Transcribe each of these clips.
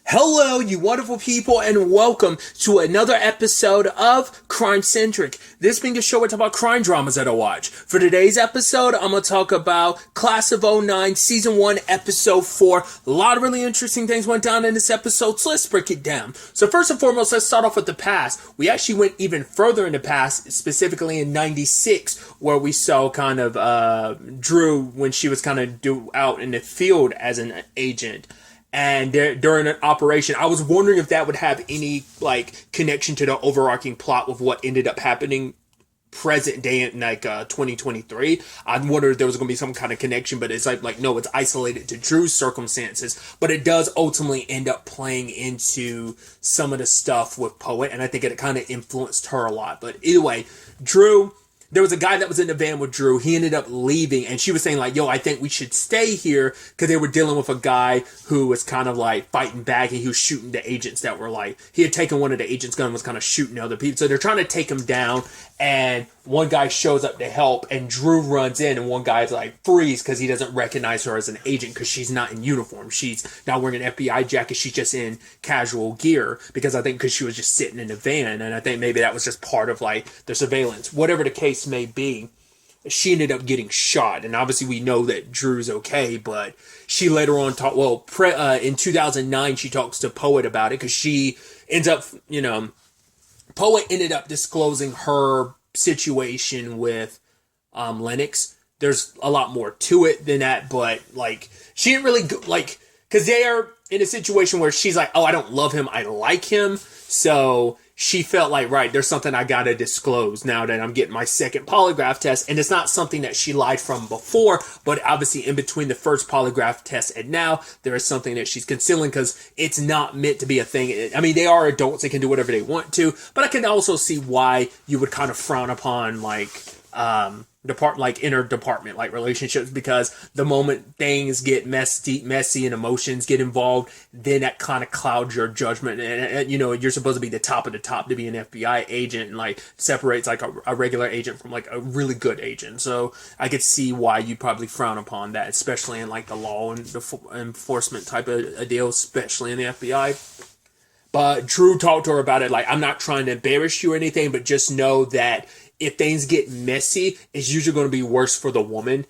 Hello, you wonderful people, and welcome to another episode of Crime Centric. This being a show where I talk about crime dramas that I watch. For today's episode, I'm going to talk about Class of '09, Season 1, Episode 4. A lot of really interesting things went down in this episode, so let's break it down. So first and foremost, let's start off with the past. We actually went even further in the past, specifically in '96, where we saw kind of Drew when she was kind of out in the field as an agent. And during an operation, I was wondering if that would have any connection to the overarching plot with what ended up happening present day in 2023. I wondered if there was going to be some kind of connection, but it's like no, it's isolated to Drew's circumstances. But it does ultimately end up playing into some of the stuff with Poet, and I think it kind of influenced her a lot. But either way, Drew. There was a guy that was in the van with Drew. He ended up leaving, and she was saying yo, I think we should stay here because they were dealing with a guy who was kind of fighting back, and he was shooting the agents that were he had taken one of the agents' gun and was kind of shooting other people. So they're trying to take him down, and one guy shows up to help, and Drew runs in, and one guy's freeze because he doesn't recognize her as an agent because she's not in uniform. She's not wearing an FBI jacket. She's just in casual gear because she was just sitting in the van, and I think maybe that was just part of the surveillance. Whatever the case may be, she ended up getting shot, and obviously we know that Drew's okay, but she later on in 2009 she talks to Poet about it because she ends up, Poet ended up disclosing her situation with Lennox. There's a lot more to it than that, but she didn't really because they are in a situation where she's oh, I don't love him, I like him, so she felt right, there's something I gotta disclose now that I'm getting my second polygraph test. And it's not something that she lied from before, but obviously in between the first polygraph test and now, there is something that she's concealing because it's not meant to be a thing. I mean, they are adults, they can do whatever they want to, but I can also see why you would kind of frown upon inner department relationships, because the moment things get messy and emotions get involved, then that kind of clouds your judgment, and you're supposed to be the top of the top to be an FBI agent, and separates a regular agent from a really good agent. So I could see why you'd probably frown upon that, especially in the law and enforcement type of a deal, especially in the FBI. But Drew talked to her about it I'm not trying to embarrass you or anything, but just know that if things get messy, it's usually going to be worse for the woman.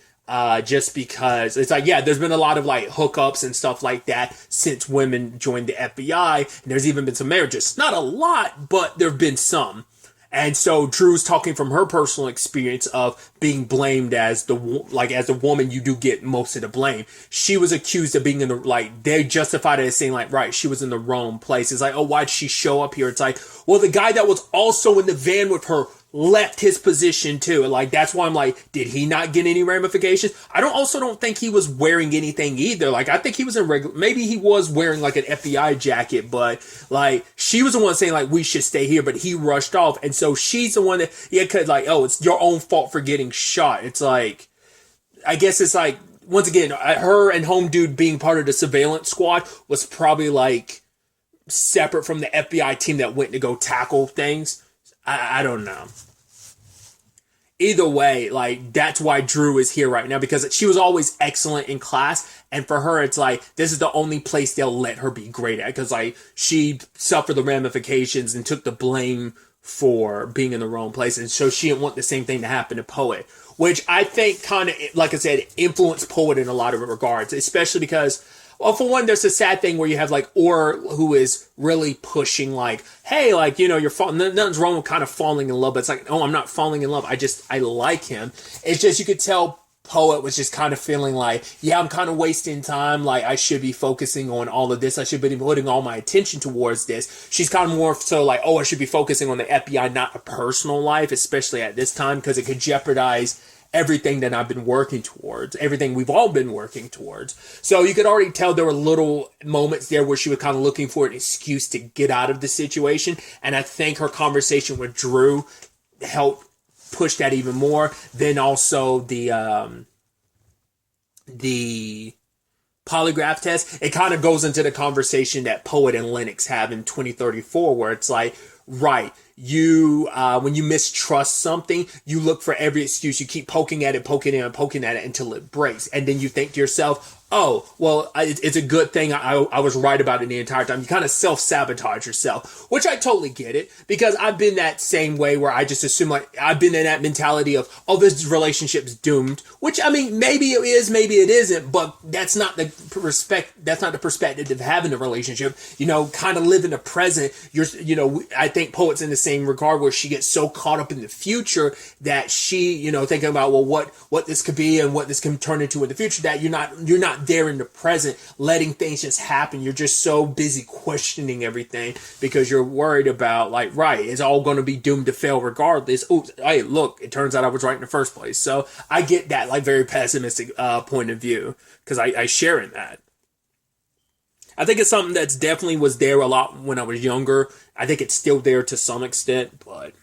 Just because it's there's been a lot of hookups and stuff like that since women joined the FBI. And there's even been some marriages. Not a lot, but there have been some. And so Drew's talking from her personal experience of being blamed as the woman, you do get most of the blame. She was accused of being in the, they justified it as saying right, she was in the wrong place. It's oh, why'd she show up here? It's well, the guy that was also in the van with her left his position too. That's why I'm did he not get any ramifications? I don't think he was wearing anything either. I think he was in maybe he was wearing an FBI jacket, but she was the one saying we should stay here, but he rushed off. And so she's the one that, could oh, it's your own fault for getting shot. It's I guess it's once again, her and Home Dude being part of the surveillance squad was probably separate from the FBI team that went to go tackle things. I don't know. Either way, that's why Drew is here right now, because she was always excellent in class, and for her, it's this is the only place they'll let her be great at, because she suffered the ramifications and took the blame for being in the wrong place, and so she didn't want the same thing to happen to Poet, which I think kind of, like I said, influenced Poet in a lot of regards, especially because, well, for one, there's a sad thing where you have Orr, who is really pushing hey, you're falling, nothing's wrong with kind of falling in love, but it's oh, I'm not falling in love, I like him. It's just, you could tell Poet was just kind of feeling yeah, I'm kind of wasting time, I should be focusing on all of this, I should be putting all my attention towards this. She's kind of more so oh, I should be focusing on the FBI, not a personal life, especially at this time, because it could jeopardize everything that I've been working towards, everything we've all been working towards. So you could already tell there were little moments there where she was kind of looking for an excuse to get out of the situation. And I think her conversation with Drew helped push that even more. Then also the polygraph test, it kind of goes into the conversation that Poet and Lennox have in 2034, where it's right, when you mistrust something, you look for every excuse. You keep poking at it until it breaks. And then you think to yourself, oh, well, it's a good thing I was right about it the entire time. You kind of self-sabotage yourself, which I totally get it, because I've been that same way where I just assume, like, I've been in that mentality of, oh, this relationship's doomed, which, I mean, maybe it is, maybe it isn't, but that's not the perspective of having a relationship. You know, kind of live in the present. I think Poet's in the same regard, where she gets so caught up in the future that she, thinking about, well, what this could be and what this can turn into in the future, that you're not there in the present, letting things just happen. You're just so busy questioning everything because you're worried about, like, right, it's all going to be doomed to fail regardless. Oops, hey, look, it turns out I was right in the first place. So I get that, like, very pessimistic point of view, because I share in that. I think it's something that's definitely was there a lot when I was younger. I think it's still there to some extent, but...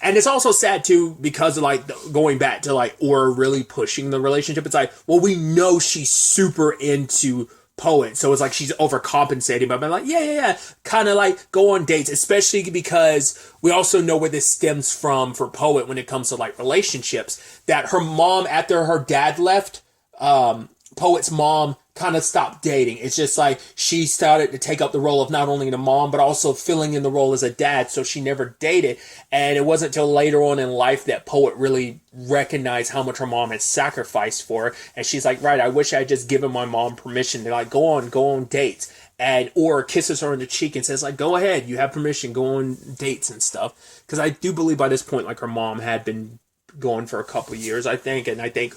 And it's also sad, too, because of, like, going back to, like, Aura really pushing the relationship. It's like, well, we know she's super into Poet, so it's like she's overcompensating. But I'm like, yeah. Kind of, like, go on dates, especially because we also know where this stems from for Poet when it comes to, like, relationships. That her mom, after her dad left, Poet's mom kind of stopped dating. It's just like she started to take up the role of not only the mom, but also filling in the role as a dad. So she never dated. And it wasn't until later on in life that Poet really recognized how much her mom had sacrificed for her. And she's like, right, I wish I had just given my mom permission to, like, go on dates. And or kisses her on the cheek and says, like, go ahead, you have permission, go on dates and stuff. Because I do believe by this point, like, her mom had been going for a couple years, I think,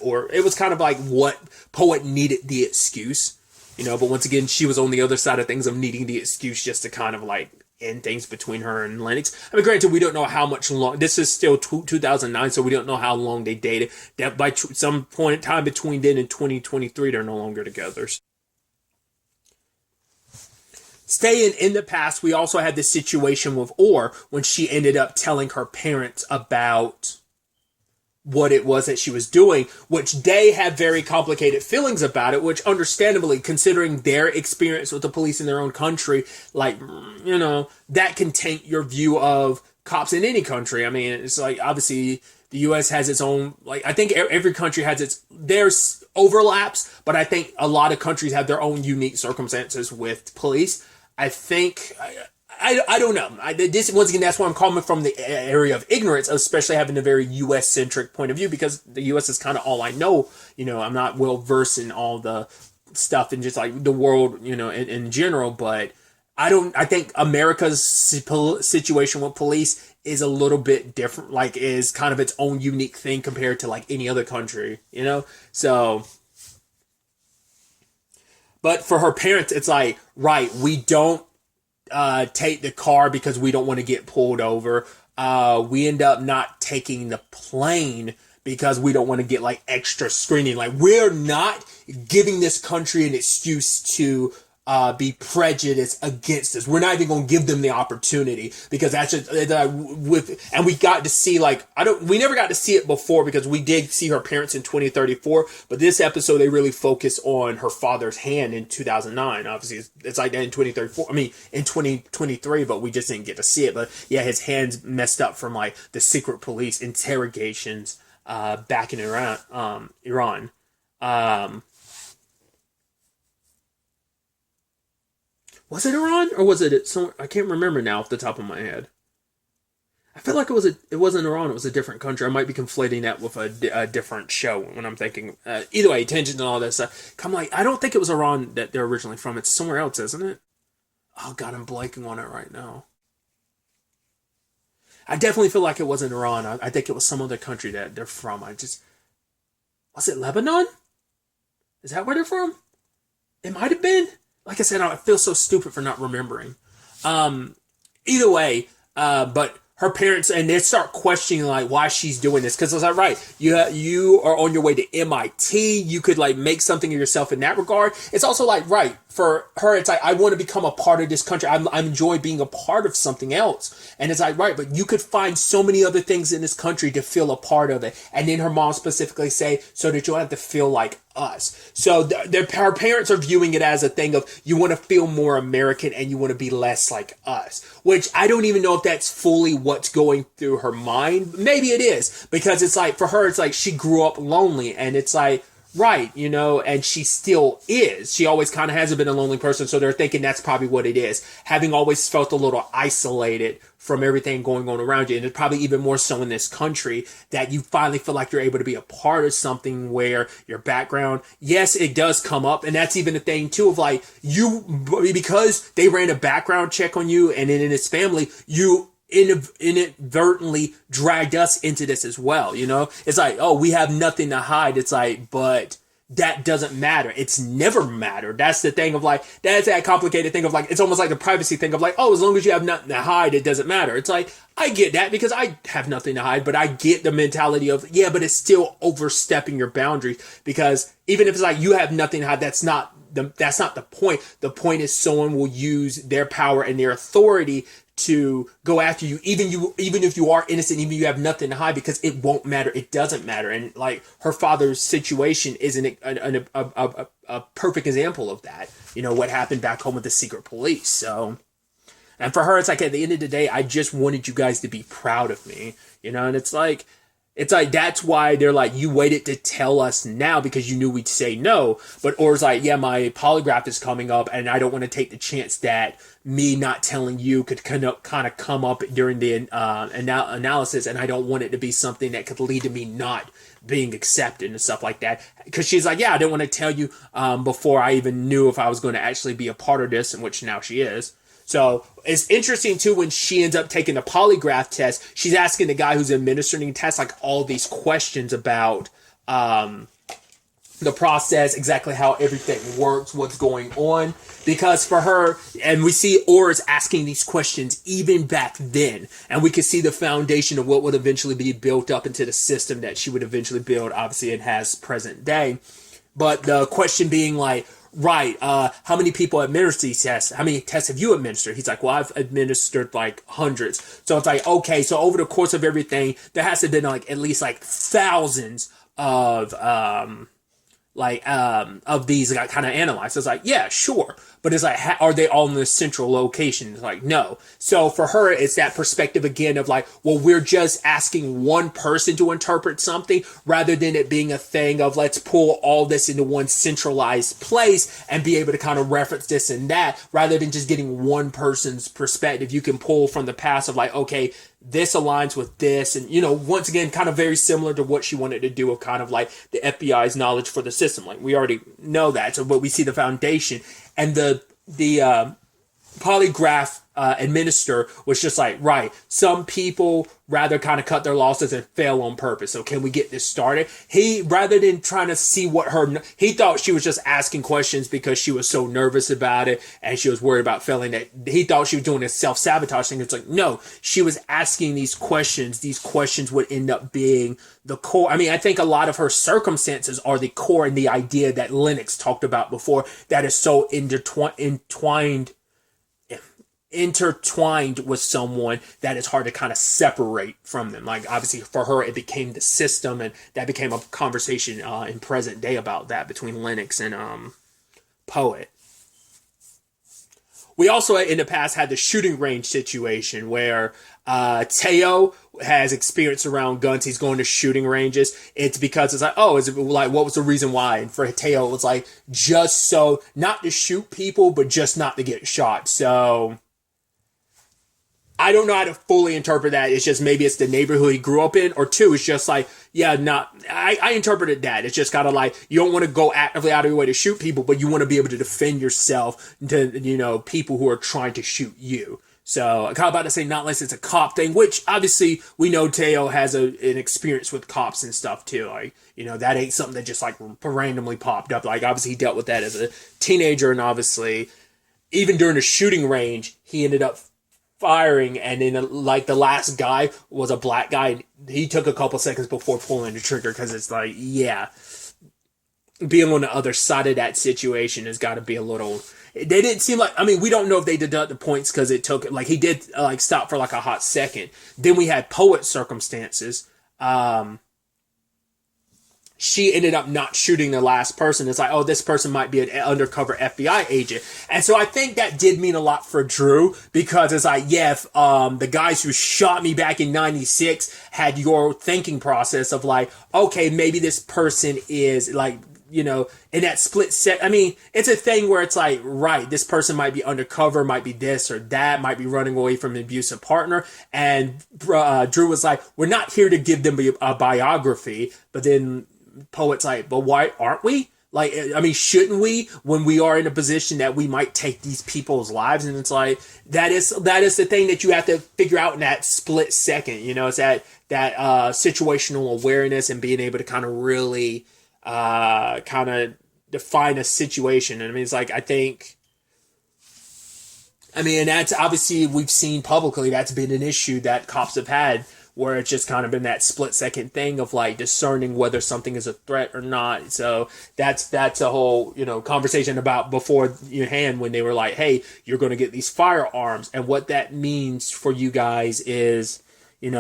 or it was kind of like what Poet needed the excuse, but once again, she was on the other side of things of needing the excuse just to kind of, like, end things between her and Lennox. I mean, granted, we don't know how much long, this is still 2009, so we don't know how long they dated. That by some point in time between then and 2023, they're no longer together. Staying in the past, we also had this situation with Orr when she ended up telling her parents about what it was that she was doing, which they have very complicated feelings about it, which understandably, considering their experience with the police in their own country, like, that can taint your view of cops in any country. I mean, it's like, obviously, the U.S. has its own, like, I think every country has there's overlaps, but I think a lot of countries have their own unique circumstances with police. I think... I don't know. This, once again, that's why I'm coming from the area of ignorance, especially having a very U.S.-centric point of view, because the U.S. is kind of all I know. I'm not well-versed in all the stuff and just, like, the world, in general, but I think America's situation with police is a little bit different, like, is kind of its own unique thing compared to, like, any other country, So... But for her parents, it's like, right, we don't take the car because we don't want to get pulled over. We end up not taking the plane because we don't want to get, like, extra screening. Like, we're not giving this country an excuse to be prejudiced against us. We're not even going to give them the opportunity, because that's just and we got to see, like, we never got to see it before, because we did see her parents in 2034, but this episode they really focus on her father's hand in 2009. Obviously it's like that in 2034, I mean in 2023, but we just didn't get to see it. But yeah, his hand's messed up from, like, the secret police interrogations back in Iran. Was it Iran, or was it somewhere? I can't remember now off the top of my head. I feel like it wasn't Iran, it was a different country. I might be conflating that with a different show when I'm thinking. Either way, tensions and all that stuff. I'm like, I don't think it was Iran that they're originally from. It's somewhere else, isn't it? Oh, God, I'm blanking on it right now. I definitely feel like it wasn't Iran. I think it was some other country that they're from. Was it Lebanon? Is that where they're from? It might have been. Like I said, I feel so stupid for not remembering. Either way, but her parents, and they start questioning, like, why she's doing this. Because it's like, right, you are on your way to MIT. You could, like, make something of yourself in that regard. It's also like, right, for her, it's like, I want to become a part of this country. I enjoy being a part of something else. And it's like, right, but you could find so many other things in this country to feel a part of it. And then her mom specifically say, so that you don't have to feel like us. So her parents are viewing it as a thing of, you want to feel more American and you want to be less like us, which I don't even know if that's fully what's going through her mind. Maybe it is, because it's like, for her, it's like she grew up lonely, and it's like, right, you know, and she still is. She always kind of hasn't been a lonely person, so they're thinking that's probably what it is. Having always felt a little isolated from everything going on around you, and it's probably even more so in this country, that you finally feel like you're able to be a part of something where your background, yes, it does come up, and that's even a thing too of like, you, because they ran a background check on you, and then in his family, you inadvertently dragged us into this as well, you know? It's like, oh, we have nothing to hide. It's like, but that doesn't matter. It's never mattered. That's the thing of like, that's that complicated thing of like, it's almost like the privacy thing of like, oh, as long as you have nothing to hide, it doesn't matter. It's like, I get that because I have nothing to hide, but I get the mentality of, yeah, but it's still overstepping your boundaries, because even if it's like you have nothing to hide, that's not the point. The point is someone will use their power and their authority to go after you, even if you are innocent, even if you have nothing to hide, because it won't matter. It doesn't matter. And like, her father's situation isn't a perfect example of that. You know, what happened back home with the secret police. So, and for her, it's like, at the end of the day, I just wanted you guys to be proud of me, you know? And it's like, that's why they're like, you waited to tell us now because you knew we'd say no. But Or's like, yeah, my polygraph is coming up, and I don't want to take the chance that me not telling you could kind of come up during the analysis, and I don't want it to be something that could lead to me not being accepted and stuff like that. Because she's like, yeah, I didn't want to tell you before I even knew if I was going to actually be a part of this, in which now she is. So it's interesting too, when she ends up taking the polygraph test, she's asking the guy who's administering the test like all these questions about the process, exactly how everything works, what's going on. Because for her, and we see Aura's asking these questions even back then, and we can see the foundation of what would eventually be built up into the system that she would eventually build. Obviously, it has present day. But the question being like, right, how many people administer these tests? How many tests have you administered? He's like, well, I've administered like hundreds. So it's like, okay, so over the course of everything, there has to have been like at least like thousands of these got kind of analyzed. So it's like, yeah, sure. But it's like, are they all in this central location? It's like, no. So for her, it's that perspective again of like, well, we're just asking one person to interpret something rather than it being a thing of let's pull all this into one centralized place and be able to kind of reference this and that, rather than just getting one person's perspective. You can pull from the past of like, okay, this aligns with this. And, you know, once again, kind of very similar to what she wanted to do of kind of like the FBI's knowledge for the system. Like, we already know that. So, but we see the foundation, and the polygraph administrator was just like, right, some people rather kind of cut their losses and fail on purpose. So can we get this started? He, rather than trying to see he thought she was just asking questions because she was so nervous about it and she was worried about failing, that he thought she was doing a self-sabotage thing. It's like, no, she was asking these questions. These questions would end up being the core. I mean, I think a lot of her circumstances are the core and the idea that Lennox talked about before, that is so intertwined with someone that it's hard to kind of separate from them. Like, obviously for her, it became the system, and that became a conversation in present day about that between Lennox and Poet. We also in the past had the shooting range situation where Teo has experience around guns. He's going to shooting ranges. It's because it's like, oh, is it like, what was the reason why? And for Teo, it was like, just so not to shoot people, but just not to get shot. So I don't know how to fully interpret that. It's just, maybe it's the neighborhood he grew up in, or two, it's just like, yeah, I interpreted that. It's just kind of like, you don't want to go actively out of your way to shoot people, but you want to be able to defend yourself to, you know, people who are trying to shoot you. So I'm kind of about to say, not unless it's a cop thing, which obviously we know Teo has an experience with cops and stuff too. Like, you know, that ain't something that just like randomly popped up. Like, obviously he dealt with that as a teenager, and obviously even during the shooting range, he ended up firing, and then like the last guy was a black guy. He took a couple seconds before pulling the trigger, because it's like, yeah, being on the other side of that situation has got to be a little. They didn't seem like, I mean, we don't know if they deduct the points because it took, like, he did like stop for like a hot second. Then we had Poet circumstances, she ended up not shooting the last person. It's like, oh, this person might be an undercover FBI agent. And so I think that did mean a lot for Drew, because it's like, yeah, if, the guys who shot me back in 96 had your thinking process of like, okay, maybe this person is like, you know, in that split set. I mean, it's a thing where it's like, right, this person might be undercover, might be this or that, might be running away from an abusive partner. And Drew was like, we're not here to give them a biography. But then Poet's like, but why aren't we? Like, I mean, shouldn't we, when we are in a position that we might take these people's lives? And it's like, that is the thing that you have to figure out in that split second. You know, it's that situational awareness and being able to kind of really kind of define a situation. And I mean, it's like, and that's obviously, we've seen publicly, that's been an issue that cops have had, where it's just kind of been that split second thing of like discerning whether something is a threat or not. So that's a whole, you know, conversation about before your hand, when they were like, hey, you're going to get these firearms. And what that means for you guys is, you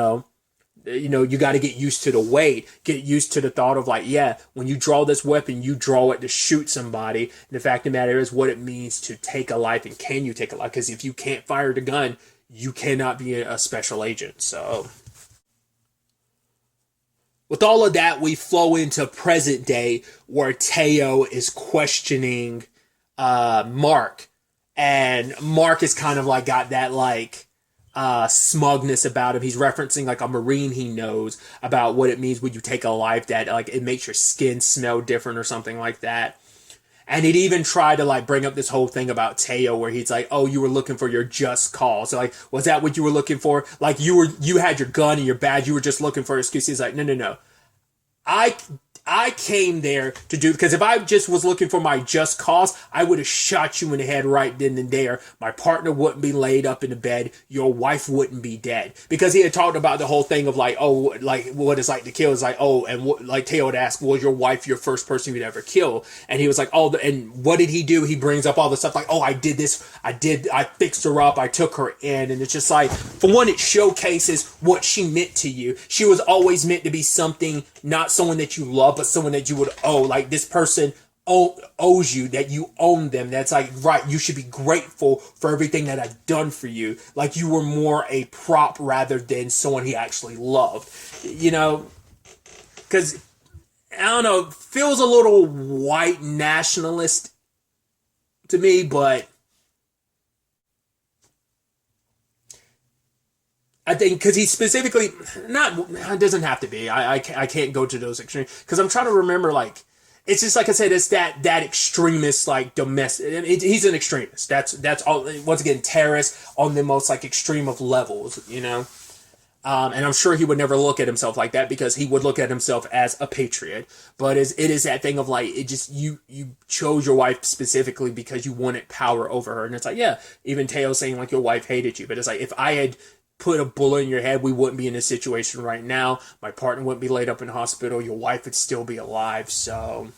got to get used to the weight, get used to the thought of like, yeah, when you draw this weapon, you draw it to shoot somebody. And the fact of the matter is what it means to take a life, and can you take a life? Because if you can't fire the gun, you cannot be a special agent. So with all of that, we flow into present day, where Teo is questioning Mark. And Mark is kind of like got that like smugness about him. He's referencing like a Marine he knows about what it means when you take a life, that like it makes your skin smell different or something like that. And he'd even try to like bring up this whole thing about Teo, where he's like, oh, you were looking for your just cause. So like, was that what you were looking for? Like you had your gun and your badge, you were just looking for an excuse. He's like, no. I came there to do, because if I just was looking for my just cause, I would have shot you in the head right then and there. My partner wouldn't be laid up in the bed. Your wife wouldn't be dead. Because he had talked about the whole thing of like, oh, like what it's like to kill. Is like, oh, and like Teo would ask, was your wife your first person you'd ever kill? And he was like, oh, and what did he do? He brings up all the stuff like, oh, I did this. I fixed her up. I took her in. And it's just like, for one, it showcases what she meant to you. She was always meant to be something, not someone that you love, but someone that you would owe. Like, this person owes you, that you own them. That's like, right, you should be grateful for everything that I've done for you. Like, you were more a prop rather than someone he actually loved. You know, because, I don't know, feels a little white nationalist to me, but I think because he specifically, it doesn't have to be. I can't go to those extremes, because I'm trying to remember, like, it's just like I said, it's that extremist, like, domestic. He's an extremist. That's all. Once again, terrorist on the most like extreme of levels, you know. And I'm sure he would never look at himself like that, because he would look at himself as a patriot. But it is that thing of like, it just, you chose your wife specifically because you wanted power over her. And it's like, yeah, even Teo saying like your wife hated you, but it's like, if I had put a bullet in your head, we wouldn't be in this situation right now. My partner wouldn't be laid up in hospital. Your wife would still be alive. So,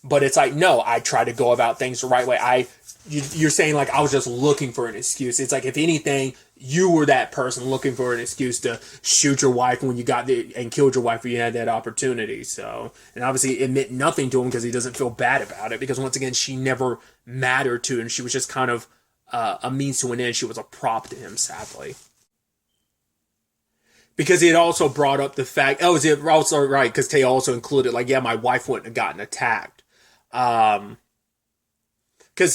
but it's like, no, I try to go about things the right way. You're saying like I was just looking for an excuse. It's like, if anything, you were that person looking for an excuse to shoot your wife when you got there, and killed your wife when you had that opportunity. So, and obviously it meant nothing to him, because he doesn't feel bad about it, because once again, she never mattered to him. She was just kind of a means to an end. She was a prop to him, sadly. Because he had also brought up the fact, oh, is it also right? Because Tay also included, like, yeah, my wife wouldn't have gotten attacked. Because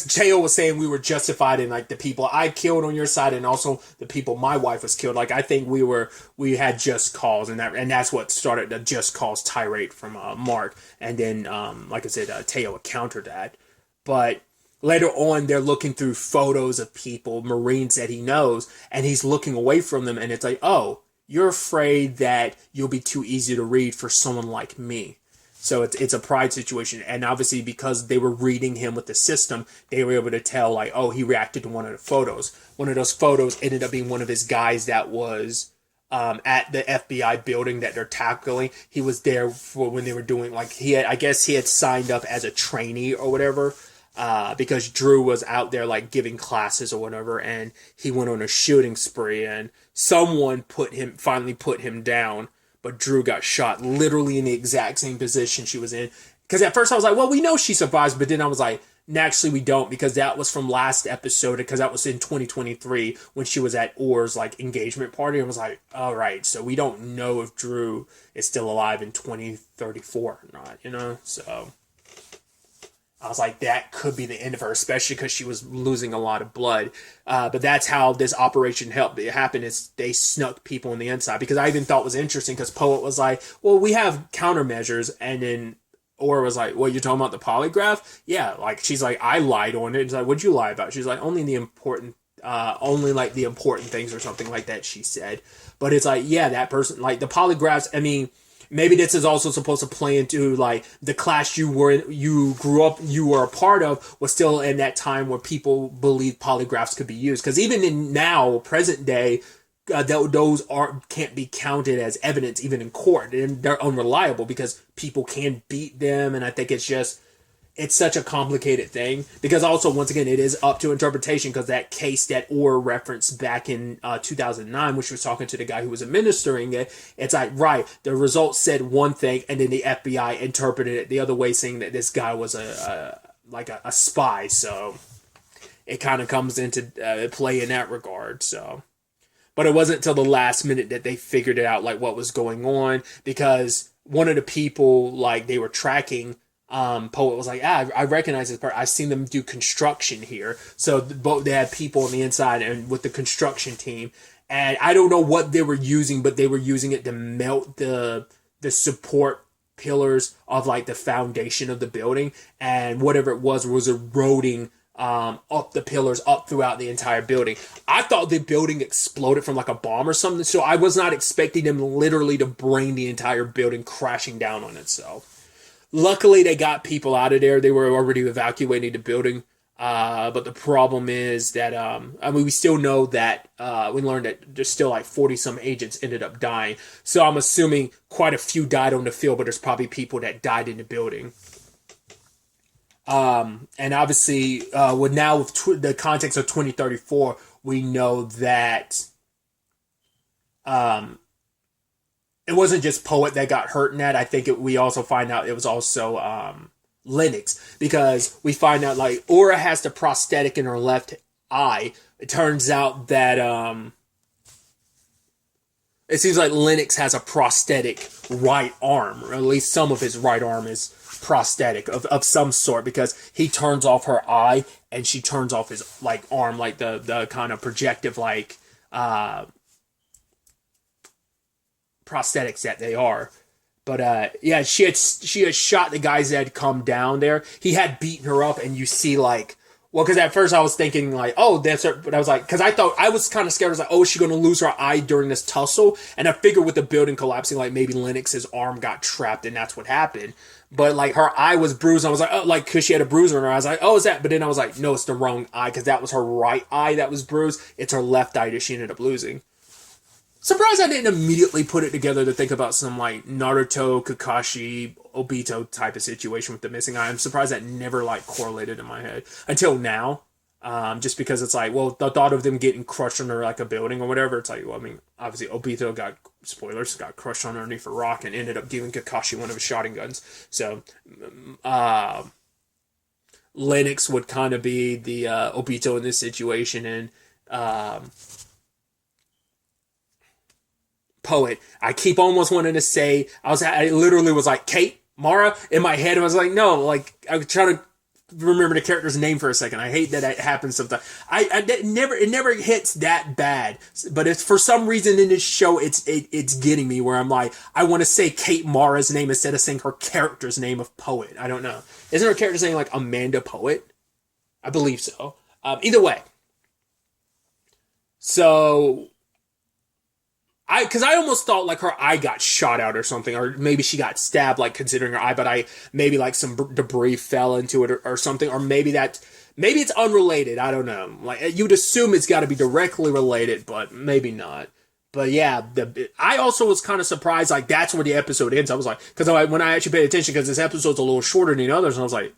Teo was saying we were justified in, like, the people I killed on your side, and also the people my wife was killed. Like, I think we had just cause, and that's what started the just cause tirade from Mark. And then, like I said, Teo countered that. But later on, they're looking through photos of people, Marines that he knows, and he's looking away from them, and it's like, oh, you're afraid that you'll be too easy to read for someone like me. So it's a pride situation. And obviously, because they were reading him with the system, they were able to tell, like, oh, he reacted to one of the photos. One of those photos ended up being one of his guys that was at the FBI building that they're tackling. He was there for when they were doing, like, I guess he had signed up as a trainee or whatever. Because Drew was out there like giving classes or whatever, and he went on a shooting spree, and someone finally put him down but Drew got shot literally in the exact same position she was in. Because at first I was like, well, we know she survives, but then I was like, actually we don't, because that was from last episode, because that was in 2023 when she was at Orr's like engagement party. I was like, all right, so we don't know if Drew is still alive in 2034 or not, you know? So I was like, that could be the end of her, especially because she was losing a lot of blood. But that's how this operation helped it happen, is they snuck people on the inside. Because I even thought it was interesting, because Poet was like, well, we have countermeasures, and then Or was like, well, you're talking about the polygraph? Yeah, like, she's like, I lied on it. It's like, what'd you lie about? She's like, only the important things or something like that, she said. But it's like, yeah, that person, like, the polygraphs, I mean, maybe this is also supposed to play into, like, the class you were a part of was still in that time where people believed polygraphs could be used. Because even in now, present day, those can't be counted as evidence even in court, and they're unreliable because people can beat them. And I think it's such a complicated thing, because also, once again, it is up to interpretation, because that case that Orr referenced back in 2009, which was talking to the guy who was administering it, it's like, right, the results said one thing, and then the FBI interpreted it the other way, saying that this guy was a spy. So it kind of comes into play in that regard. So. But it wasn't until the last minute that they figured it out, like, what was going on, because one of the people, like, they were tracking, Poet was like, I recognize this part. I've seen them do construction here. So they had people on the inside and with the construction team. And I don't know what they were using, but they were using it to melt the support pillars of, like, the foundation of the building. And whatever it was eroding up the pillars up throughout the entire building. I thought the building exploded from, like, a bomb or something, so I was not expecting them literally to bring the entire building crashing down on itself. Luckily, they got people out of there. They were already evacuating the building, but the problem is that, we still know that, we learned that there's still, like, 40-some agents ended up dying, so I'm assuming quite a few died on the field, but there's probably people that died in the building. And obviously, with the context of 2034, we know that, it wasn't just Poet that got hurt in that. I think we also find out it was also, Lennox, because we find out, like, Aura has the prosthetic in her left eye. It turns out that, it seems like Lennox has a prosthetic right arm, or at least some of his right arm is prosthetic of some sort, because he turns off her eye and she turns off his, like, arm, like the kind of projective, like, prosthetics that they are. But yeah, she had shot the guys that had come down there. He had beaten her up, and you see, like, well, because at first I was thinking, like, oh, that's her, but I was like, because I was kind of scared. I was like, oh, is she going to lose her eye during this tussle? And I figured with the building collapsing, like, maybe Lennox's arm got trapped, and that's what happened. But, like, her eye was bruised. And I was like, oh, like, because she had a bruise on her. I was like, oh, is that? But then I was like, no, it's the wrong eye, because that was her right eye that was bruised. It's her left eye that she ended up losing. Surprised I didn't immediately put it together to think about some, like, Naruto, Kakashi, Obito type of situation with the missing eye. I'm surprised that never, like, correlated in my head until now. Just because it's like, well, the thought of them getting crushed under, like, a building or whatever, it's like, well, I mean, obviously Obito got crushed underneath a rock and ended up giving Kakashi one of his shotguns. So, Lennox would kind of be the Obito in this situation, and Poet. I keep almost wanting to say, I literally was like, Kate, Mara, in my head, and I was like, no, like, I was trying to remember the character's name for a second. I hate that it happens sometimes. It never hits that bad, but it's for some reason in this show, it's getting me where I'm like, I want to say Kate Mara's name instead of saying her character's name of Poet. I don't know. Isn't her character's name, like, Amanda Poet? I believe so. Either way. So, because I almost thought, like, her eye got shot out or something, or maybe she got stabbed, like, considering her eye, but maybe, like, some debris fell into it or something, or maybe it's unrelated, I don't know. Like, you'd assume it's got to be directly related, but maybe not. But yeah, I also was kind of surprised, like, that's where the episode ends. I was like, because when I actually paid attention, because this episode's a little shorter than the others, and I was like,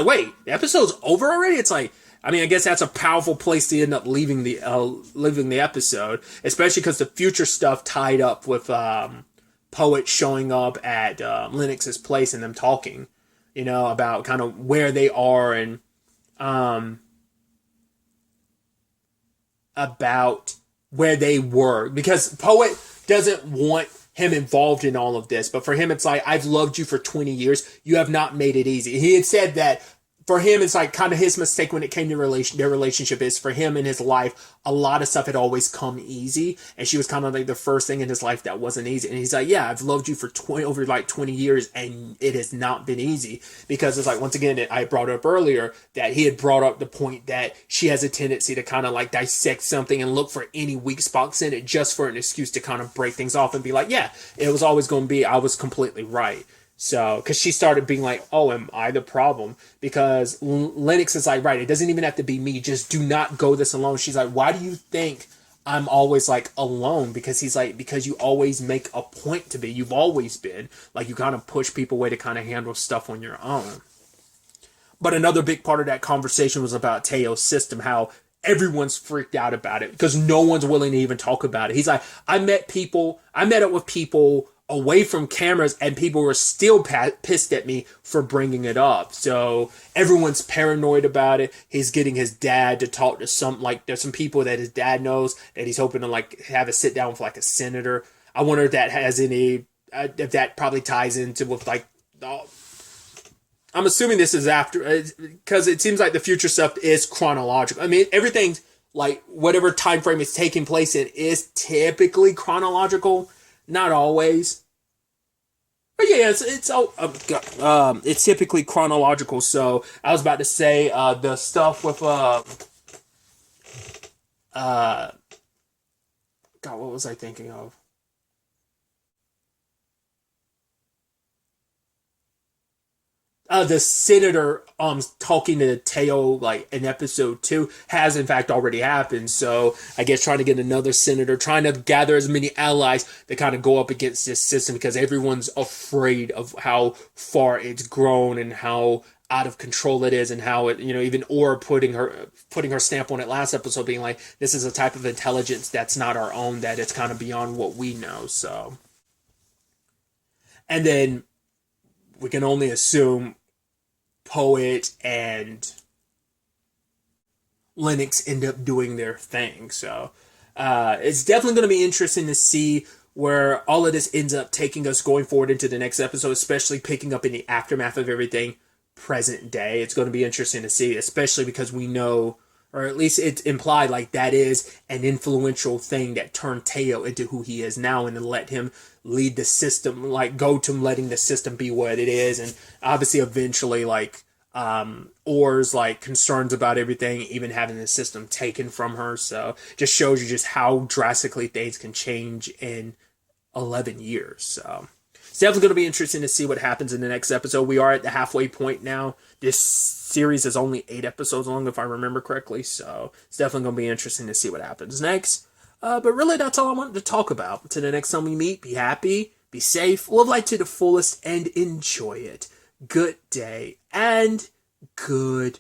wait, the episode's over already? It's like, I mean, I guess that's a powerful place to end up leaving the episode, especially because the future stuff tied up with Poet showing up at Lennox's place and them talking, about kind of where they are and about where they were, because Poet doesn't want him involved in all of this, but for him it's like, I've loved you for 20 years, you have not made it easy. He had said that for him it's like kind of his mistake when it came to their relationship is, for him in his life a lot of stuff had always come easy, and she was kind of like the first thing in his life that wasn't easy. And he's like, yeah, I've loved you for over like 20 years and it has not been easy, because it's like, once again, I brought up earlier that he had brought up the point that she has a tendency to kind of like dissect something and look for any weak spots in it just for an excuse to kind of break things off and be like, yeah, it was always going to be, I was completely right. So, because she started being like, oh, am I the problem? Because Lennox is like, right, it doesn't even have to be me. Just do not go this alone. She's like, why do you think I'm always like alone? Because he's like, because you always make a point to be. You've always been. Like, you kind of push people away to kind of handle stuff on your own. But another big part of that conversation was about Teo's system, how everyone's freaked out about it because no one's willing to even talk about it. He's like, I met it with people away from cameras and people were still pissed at me for bringing it up. So everyone's paranoid about it. He's getting his dad to talk to there's some people that his dad knows that he's hoping to like have a sit down with like a senator. I wonder if that has any, if that probably ties into with like, I'm assuming this is after, because it seems like the future stuff is chronological. I mean, everything's like whatever time frame it's taking place in is typically chronological. Not always. But yeah, it's typically chronological. So I was about to say the stuff with God, what was I thinking of? The senator talking to Teo like in episode 2 has in fact already happened. So I guess trying to get another senator, trying to gather as many allies to kind of go up against this system, because everyone's afraid of how far it's grown and how out of control it is, and how it, even Aura putting her stamp on it last episode, being like, this is a type of intelligence that's not our own, that it's kind of beyond what we know. So, and then we can only assume Poet and Lennox end up doing their thing. So it's definitely going to be interesting to see where all of this ends up taking us going forward into the next episode, especially picking up in the aftermath of everything present day. It's going to be interesting to see, especially because we know, or at least it's implied, like that is an influential thing that turned Teo into who he is now, and to let him lead the system, like go to letting the system be what it is. And obviously eventually like Or's like concerns about everything, even having the system taken from her. So just shows you just how drastically things can change in 11 years. So it's definitely going to be interesting to see what happens in the next episode. We are at the halfway point now. This series is only 8 episodes long, if I remember correctly. So it's definitely going to be interesting to see what happens next. But really, that's all I wanted to talk about. Until the next time we meet, be happy, be safe, live life to the fullest, and enjoy it. Good day, and goodbye.